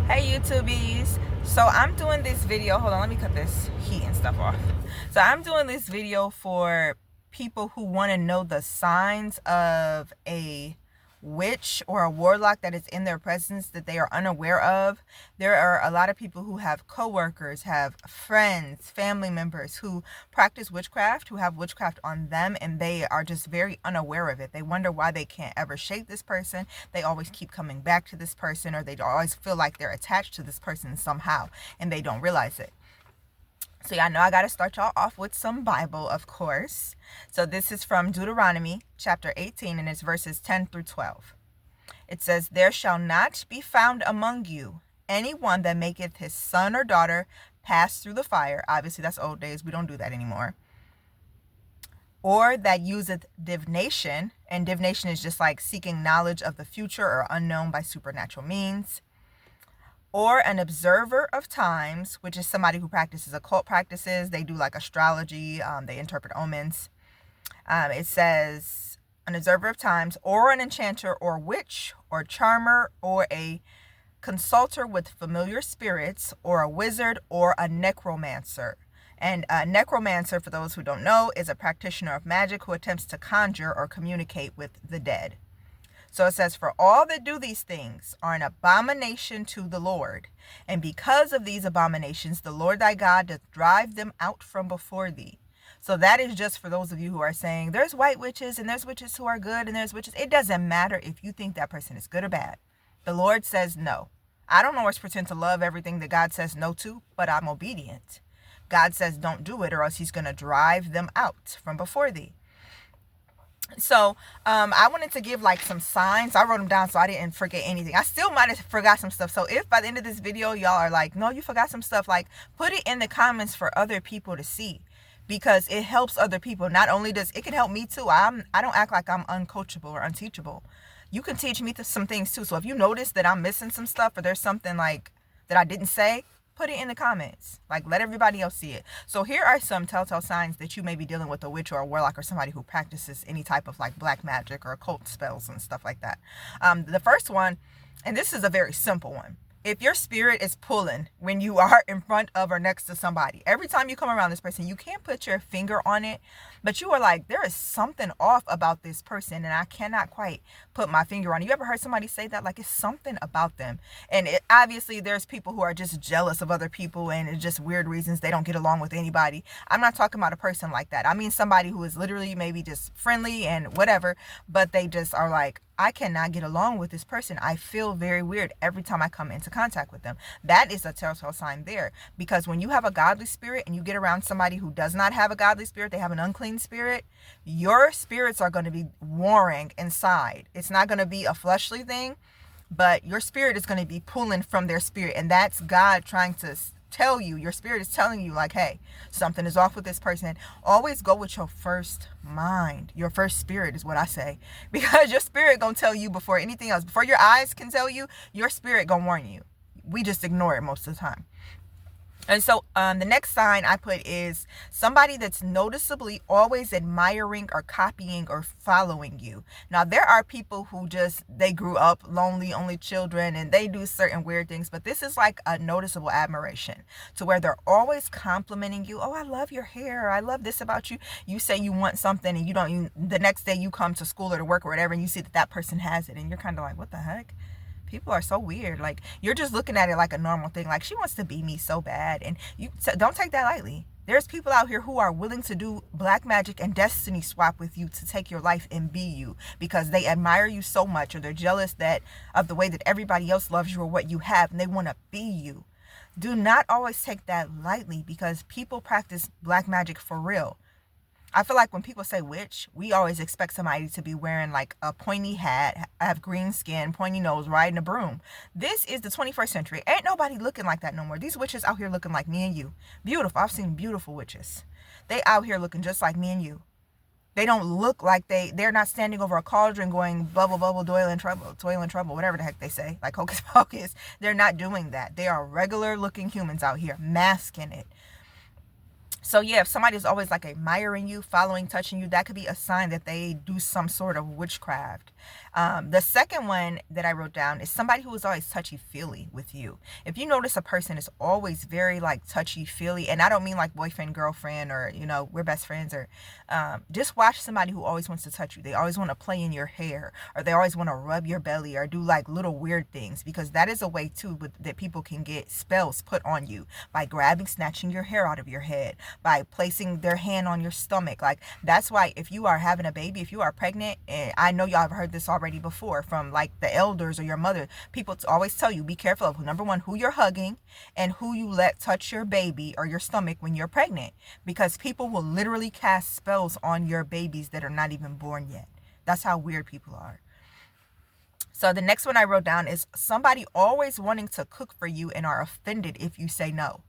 Hey YouTubies, so I'm doing this video, hold on, let me cut this heat and stuff off. So I'm doing this video for people who want to know the signs of a witch or a warlock that is in their presence that they are unaware of. There are a lot of people who have coworkers, have friends, family members who practice witchcraft, who have witchcraft on them, and they are just very unaware of it. They wonder why they can't ever shake this person. They always keep coming back to this person, or they always feel like they're attached to this person somehow, and they don't realize it. So y'all know I got to start y'all off with some Bible, of course. So this is from Deuteronomy chapter 18, and it's verses 10 through 12. It says, "There shall not be found among you anyone that maketh his son or daughter pass through the fire." Obviously, that's old days. We don't do that anymore. "Or that useth divination," and divination is just like seeking knowledge of the future or unknown by supernatural means. "Or an observer of times," which is somebody who practices occult practices. They do like astrology. They interpret omens. It says an observer of times, or an enchanter or witch or charmer, or a consulter with familiar spirits, or a wizard, or a necromancer. And a necromancer, for those who don't know, is a practitioner of magic who attempts to conjure or communicate with the dead. So it says, "For all that do these things are an abomination to the Lord. And because of these abominations, the Lord thy God doth drive them out from before thee." So that is just for those of you who are saying, there's white witches and there's witches who are good and there's witches. It doesn't matter if you think that person is good or bad. The Lord says no. I don't always pretend to love everything that God says no to, but I'm obedient. God says don't do it, or else he's going to drive them out from before thee. So I wanted to give like some signs. I wrote them down so I didn't forget anything. I still might have forgot some stuff. So if by the end of this video y'all are like, no, you forgot some stuff, like put it in the comments for other people to see, because it helps other people. Not only does it can help me too. I don't act like I'm uncoachable or unteachable. You can teach me some things too. So if you notice that I'm missing some stuff, or there's something like that I didn't say, put it in the comments. Like, let everybody else see it. So here are some telltale signs that you may be dealing with a witch or a warlock or somebody who practices any type of like black magic or occult spells and stuff like that. The first one, and this is a very simple one. If your spirit is pulling when you are in front of or next to somebody, every time you come around this person, you can't put your finger on it, but you are like, there is something off about this person and I cannot quite put my finger on it. You ever heard somebody say that? Like, it's something about them. And obviously there's people who are just jealous of other people, and it's just weird reasons they don't get along with anybody. I'm not talking about a person like that. I mean somebody who is literally maybe just friendly and whatever, but they just are like, I cannot get along with this person. I feel very weird every time I come into contact with them. That is a telltale sign there. Because when you have a godly spirit and you get around somebody who does not have a godly spirit, they have an unclean spirit, your spirits are going to be warring inside. It's not going to be a fleshly thing, but your spirit is going to be pulling from their spirit. And that's God trying to tell you, your spirit is telling you like, hey, something is off with this person. Always go with your first mind. Your first spirit is what I say, because your spirit gonna tell you before anything else. Before your eyes can tell you, your spirit gonna warn you. We just ignore it most of the time. And so the next sign I put is somebody that's noticeably always admiring or copying or following you. Now, there are people who just, they grew up lonely, only children, and they do certain weird things. But this is like a noticeable admiration to where they're always complimenting you. Oh, I love your hair. I love this about you. You say you want something and you don't, the next day you come to school or to work or whatever, and you see that that person has it. And you're kind of like, what the heck? People are so weird. Like, you're just looking at it like a normal thing. Like, she wants to be me so bad. And you don't take that lightly. There's people out here who are willing to do black magic and destiny swap with you to take your life and be you, because they admire you so much, or they're jealous that of the way that everybody else loves you or what you have, and they want to be you. Do not always take that lightly, because people practice black magic for real. I feel like when people say witch, we always expect somebody to be wearing like a pointy hat, have green skin, pointy nose, riding a broom. This is the 21st century. Ain't nobody looking like that no more. These witches out here looking like me and you. Beautiful. I've seen beautiful witches. They out here looking just like me and you. They don't look like they're not standing over a cauldron going bubble, bubble, toil in trouble, whatever the heck they say, like hocus pocus. They're not doing that. They are regular looking humans out here, masking it. So yeah, if somebody's always like admiring you, following, touching you, that could be a sign that they do some sort of witchcraft. The second one that I wrote down is somebody who is always touchy-feely with you. If you notice a person is always very like touchy-feely, and I don't mean like boyfriend, girlfriend, or we're best friends, or just watch somebody who always wants to touch you. They always want to play in your hair, or they always want to rub your belly, or do like little weird things, because that is a way too that people can get spells put on you by grabbing, snatching your hair out of your head, by placing their hand on your stomach. Like, that's why if you are having a baby, if you are pregnant, and I know y'all have heard this already before from like the elders or your mother, people always tell you, be careful of, number one, who you're hugging and who you let touch your baby or your stomach when you're pregnant, because people will literally cast spells on your babies that are not even born yet. That's how weird people are. So the next one I wrote down is somebody always wanting to cook for you and are offended if you say no.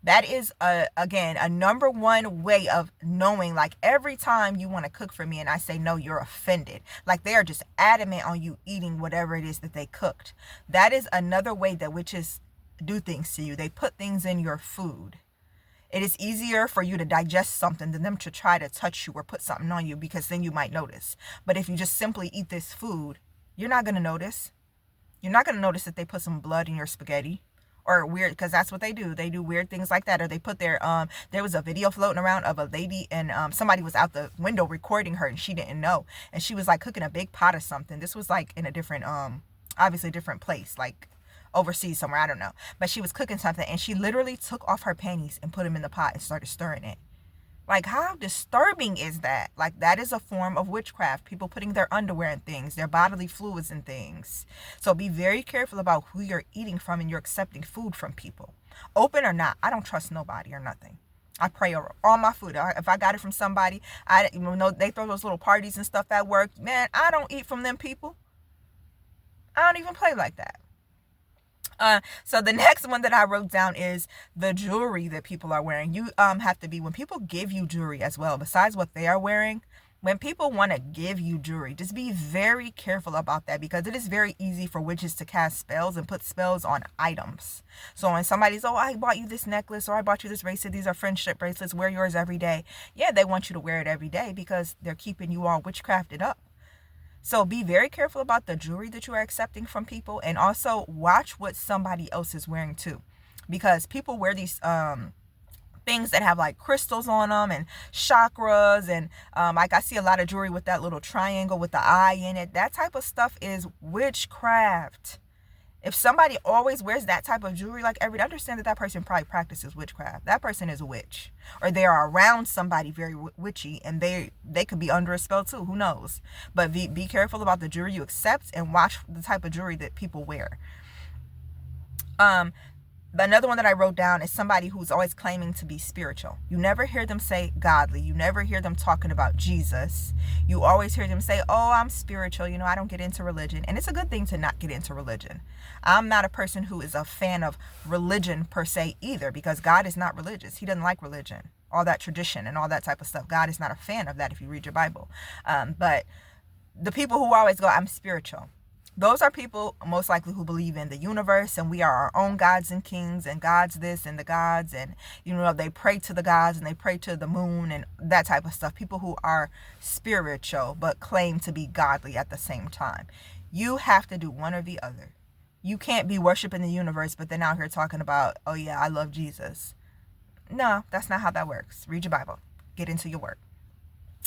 That is, again, a number one way of knowing, like, every time you want to cook for me and I say no, you're offended. Like, they are just adamant on you eating whatever it is that they cooked. That is another way that witches do things to you. They put things in your food. It is easier for you to digest something than them to try to touch you or put something on you, because then you might notice. But if you just simply eat this food, you're not going to notice. You're not going to notice that they put some blood in your spaghetti. Or weird, because that's what they do. They do weird things like that. Or they put their, there was a video floating around of a lady, and somebody was out the window recording her, and she didn't know. And she was like cooking a big pot of something. This was like in a different, obviously different place, like overseas somewhere, I don't know. But she was cooking something, and she literally took off her panties and put them in the pot and started stirring it. Like, how disturbing is that? Like, that is a form of witchcraft. People putting their underwear in things, their bodily fluids in things. So be very careful about who you're eating from and you're accepting food from people. Open or not, I don't trust nobody or nothing. I pray over all my food. If I got it from somebody, they throw those little parties and stuff at work. Man, I don't eat from them people. I don't even play like that. So the next one that I wrote down is the jewelry that people are wearing. You have to be, when people give you jewelry as well, besides what they are wearing, when people want to give you jewelry, just be very careful about that, because it is very easy for witches to cast spells and put spells on items. So when somebody's, oh, I bought you this necklace, or I bought you this bracelet, these are friendship bracelets, wear yours every day. Yeah, they want you to wear it every day because they're keeping you all witchcrafted up. So be very careful about the jewelry that you are accepting from people, and also watch what somebody else is wearing too, because people wear these things that have like crystals on them and chakras, and like I see a lot of jewelry with that little triangle with the eye in it. That type of stuff is witchcraft. If somebody always wears that type of jewelry, like understand that that person probably practices witchcraft. That person is a witch, or they are around somebody very witchy, and they could be under a spell too. Who knows? But be careful about the jewelry you accept, and watch the type of jewelry that people wear. Another one that I wrote down is somebody who's always claiming to be spiritual. You never hear them say godly. You never hear them talking about Jesus. You always hear them say, oh, I'm spiritual. I don't get into religion. And it's a good thing to not get into religion. I'm not a person who is a fan of religion per se either, because God is not religious. He doesn't like religion, all that tradition and all that type of stuff. God is not a fan of that if you read your Bible. But the people who always go, I'm spiritual, those are people most likely who believe in the universe, and we are our own gods and kings, and gods this and the gods, and they pray to the gods and they pray to the moon and that type of stuff. People who are spiritual but claim to be godly at the same time. You have to do one or the other. You can't be worshiping the universe but then out here talking about, oh yeah, I love Jesus. No, that's not how that works. Read your Bible. Get into your word.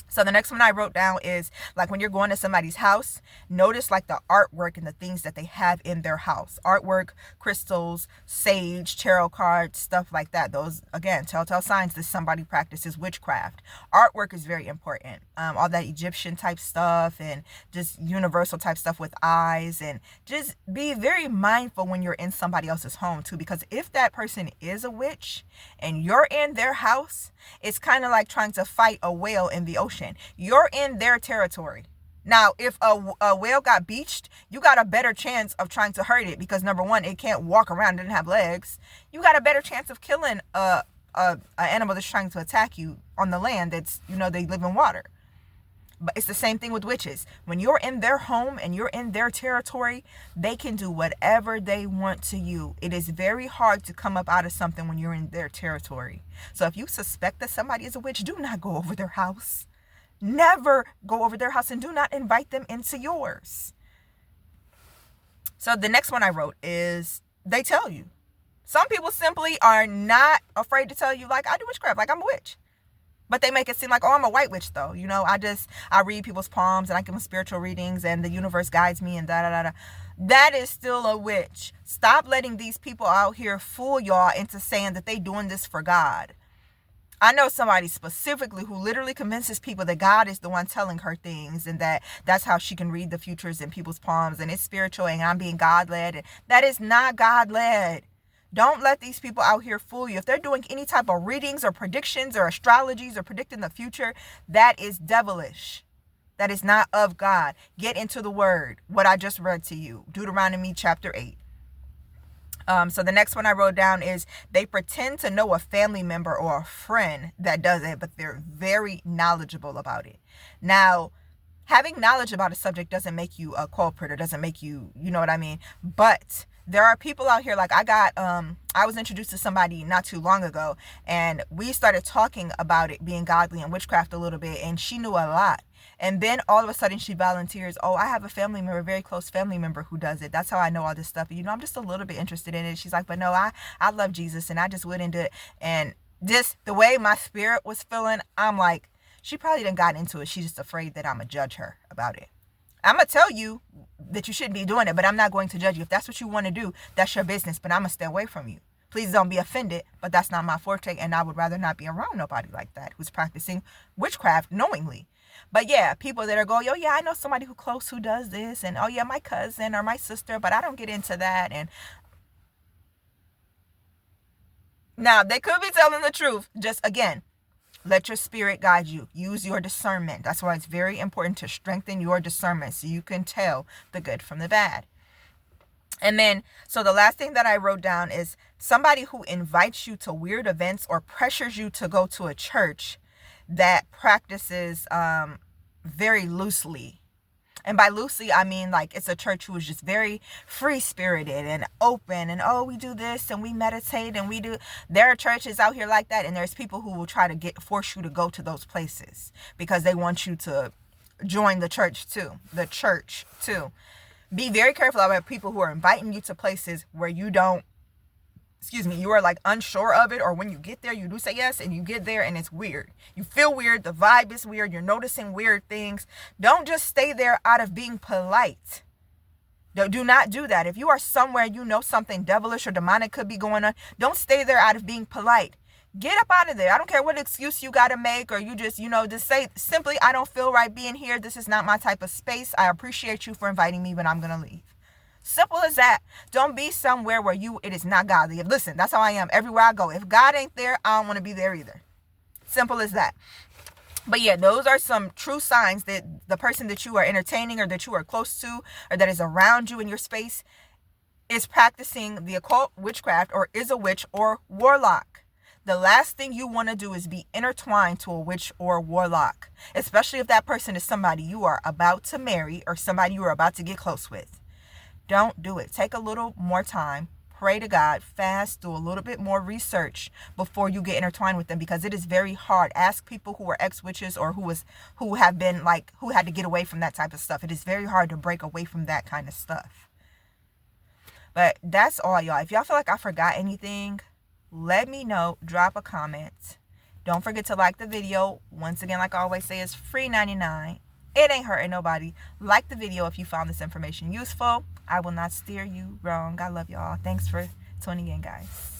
So the next one I wrote down is, like, when you're going to somebody's house, notice like the artwork and the things that they have in their house. Artwork, crystals, sage, tarot cards, stuff like that. Those, again, telltale signs that somebody practices witchcraft. Artwork is very important. All that Egyptian type stuff and just universal type stuff with eyes. And just be very mindful when you're in somebody else's home too, because if that person is a witch and you're in their house, it's kind of like trying to fight a whale in the ocean. You're in their territory. Now, if a whale got beached, you got a better chance of trying to hurt it, because number one, it can't walk around, it doesn't have legs. You got a better chance of killing a animal that's trying to attack you on the land that's, they live in water. But it's the same thing with witches. When you're in their home and you're in their territory, they can do whatever they want to you. It is very hard to come up out of something when you're in their territory. So if you suspect that somebody is a witch, do not go over their house. Never go over their house, and do not invite them into yours. So the next one I wrote is, they tell you. Some people simply are not afraid to tell you, like, I do witchcraft, like I'm a witch. But they make it seem like, oh, I'm a white witch though. You know, I read people's palms and I give them spiritual readings and the universe guides me and da da da da. That is still a witch. Stop letting these people out here fool y'all into saying that they doing this for God. I know somebody specifically who literally convinces people that God is the one telling her things, and that's how she can read the futures in people's palms, and it's spiritual and I'm being God-led. And that is not God-led. Don't let these people out here fool you. If they're doing any type of readings or predictions or astrologies or predicting the future, that is devilish. That is not of God. Get into the word. What I just read to you. Deuteronomy chapter 8. So the next one I wrote down is, they pretend to know a family member or a friend that does it, but they're very knowledgeable about it. Now, having knowledge about a subject doesn't make you a culprit or doesn't make you, you know what I mean? But there are people out here, like I was introduced to somebody not too long ago, and we started talking about it being godly and witchcraft a little bit, and she knew a lot. And then all of a sudden she volunteers, oh, I have a family member, a very close family member who does it. That's how I know all this stuff. You know, I'm just a little bit interested in it. She's like, but no, I love Jesus and I just went into it. And just the way my spirit was feeling, I'm like, she probably done got into it. She's just afraid that I'm going to judge her about it. I'm going to tell you that you shouldn't be doing it, but I'm not going to judge you. If that's what you want to do, that's your business, but I'm going to stay away from you. Please don't be offended, but that's not my forte, and I would rather not be around nobody like that who's practicing witchcraft knowingly. But yeah, people that are going, oh yeah, I know somebody who close who does this, and oh yeah, my cousin or my sister, but I don't get into that. And now they could be telling the truth. Just again, let your spirit guide you. Use your discernment. That's why it's very important to strengthen your discernment so you can tell the good from the bad. And then, so the last thing that I wrote down is, somebody who invites you to weird events or pressures you to go to a church that practices very loosely. And by loosely, I mean like it's a church who is just very free-spirited and open, and oh, we do this and we meditate and we do. There are churches out here like that, and there's people who will try to force you to go to those places because they want you to join the church too. Be very careful about people who are inviting you to places where you are like unsure of it, or when you get there, you do say yes, and you get there and it's weird. You feel weird. The vibe is weird. You're noticing weird things. Don't just stay there out of being polite. Do not do that. If you are somewhere you know something devilish or demonic could be going on, don't stay there out of being polite. Get up out of there. I don't care what excuse you got to make, or you just say simply, I don't feel right being here. This is not my type of space. I appreciate you for inviting me, but I'm going to leave. Simple as that. Don't be somewhere where it is not godly. Listen, that's how I am everywhere I go. If God ain't there, I don't want to be there either. Simple as that. But yeah, those are some true signs that the person that you are entertaining or that you are close to or that is around you in your space is practicing the occult, witchcraft, or is a witch or warlock. The last thing you want to do is be intertwined to a witch or a warlock, especially if that person is somebody you are about to marry or somebody you are about to get close with. Don't do it. Take a little more time. Pray to God. Fast. Do a little bit more research before you get intertwined with them, because it is very hard. Ask people who are ex-witches or who had to get away from that type of stuff. It is very hard to break away from that kind of stuff. But that's all, y'all. If y'all feel like I forgot anything, let me know. Drop a comment. Don't forget to like the video. Once again, like I always say, it's free 99. It ain't hurting nobody. Like the video if you found this information useful. I will not steer you wrong. I love y'all. Thanks for tuning in, guys.